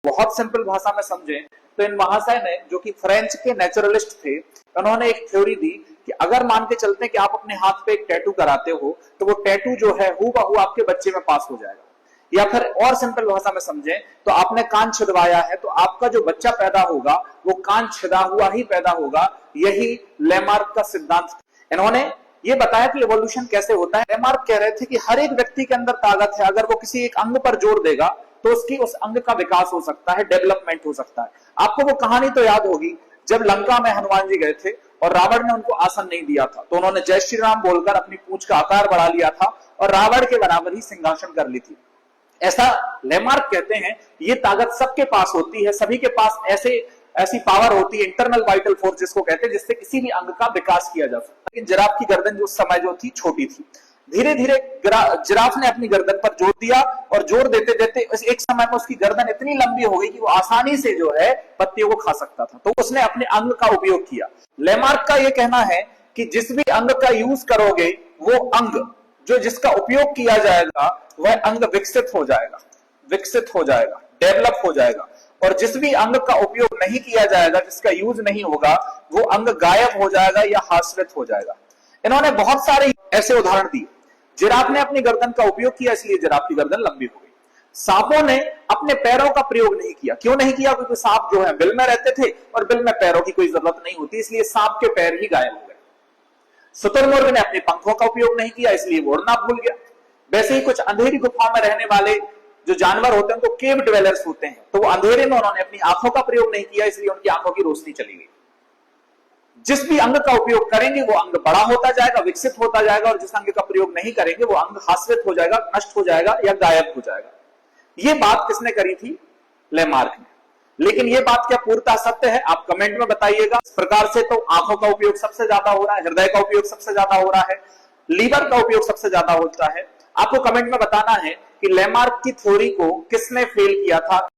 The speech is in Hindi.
बहुत सिंपल भाषा में समझें तो इन महाशय ने, जो कि फ्रेंच के नेचुरलिस्ट थे, उन्होंने एक थ्योरी दी कि अगर मान के चलते हैं कि आप अपने हाथ पे एक टैटू कराते हो तो वो टैटू जो है हूबहू आपके बच्चे में पास हो जाएगा। या फिर और सिंपल भाषा में समझें तो आपने कान छिदवाया है तो आपका जो बच्चा पैदा होगा वो कान छिदा हुआ ही पैदा होगा। यही लेमार्क का सिद्धांत। इन्होंने ये बताया कि इवोल्यूशन कैसे होता है। लेमार्क कह रहे थे कि हर एक व्यक्ति के अंदर ताकत है, अगर वो किसी एक अंग पर जोर देगा तो उसकी उस अंग का विकास हो सकता है, डेवलपमेंट हो सकता है। आपको वो कहानी तो याद होगी जब लंका में हनुमान जी गए थे और रावण ने उनको आसन नहीं दिया था तो उन्होंने जय श्री राम बोलकर अपनी पूंछ का आकार बढ़ा लिया था और रावण के बराबर ही सिंहासन कर ली थी। ऐसा लेमार्क कहते हैं ये ताकत सबके पास होती है, सभी के पास ऐसी पावर होती है, इंटरनल वाइटल फोर्स जिसको कहते हैं, जिससे किसी भी अंग का विकास किया जा सकता है। लेकिन जिराफ की गर्दन जो उस समय जो थी छोटी थी, धीरे धीरे जिराफ ने अपनी गर्दन पर जोर दिया और जोर देते देते एक समय में उसकी गर्दन इतनी लंबी हो गई कि वो आसानी से जो है पत्तियों को खा सकता था, तो उसने अपने अंग का उपयोग किया। लेमार्क का यह कहना है कि जिस भी अंग का यूज करोगे वो अंग जो जिसका उपयोग किया जाएगा वह अंग विकसित हो जाएगा, डेवलप हो जाएगा, और जिस भी अंग का उपयोग नहीं किया जाएगा, जिसका यूज नहीं होगा, वो अंग गायब हो जाएगा या हास्यवृत हो जाएगा। इन्होंने बहुत सारे ऐसे उदाहरण दिए। जिराफ ने अपनी गर्दन का उपयोग किया इसलिए जिराफ की गर्दन लंबी हो गई। सांपों ने अपने पैरों का प्रयोग नहीं किया। क्यों नहीं किया? क्योंकि सांप जो है बिल में रहते थे और बिल में पैरों की कोई जरूरत नहीं होती, इसलिए सांप के पैर ही गायब हो गए। शुतुरमुर्ग ने अपने पंखों का उपयोग नहीं किया इसलिए वो उड़ना भूल गया। वैसे ही कुछ अंधेरी गुफा में रहने वाले जो जानवर होते हैं उनको केव ड्वेलर्स होते हैं, तो वो अंधेरे में उन्होंने अपनी आंखों का प्रयोग नहीं किया इसलिए उनकी आंखों की रोशनी चली गई। जिस भी अंग का उपयोग करेंगे वो अंग बड़ा होता जाएगा, विकसित होता जाएगा, और जिस अंग का प्रयोग नहीं करेंगे वो अंग हास्यवृत हो जाएगा, नष्ट हो जाएगा या गायब हो जाएगा। ये बात किसने करी थी? लेमार्क ने। लेकिन ये बात क्या पूर्णतः सत्य है? आप कमेंट में बताइएगा। इस प्रकार से तो आंखों का उपयोग सबसे ज्यादा हो रहा है, हृदय का उपयोग सबसे ज्यादा हो रहा है, लीवर का उपयोग सबसे ज्यादा होता है। आपको कमेंट में बताना है कि लेमार्क की थ्योरी को किसने फेल किया था।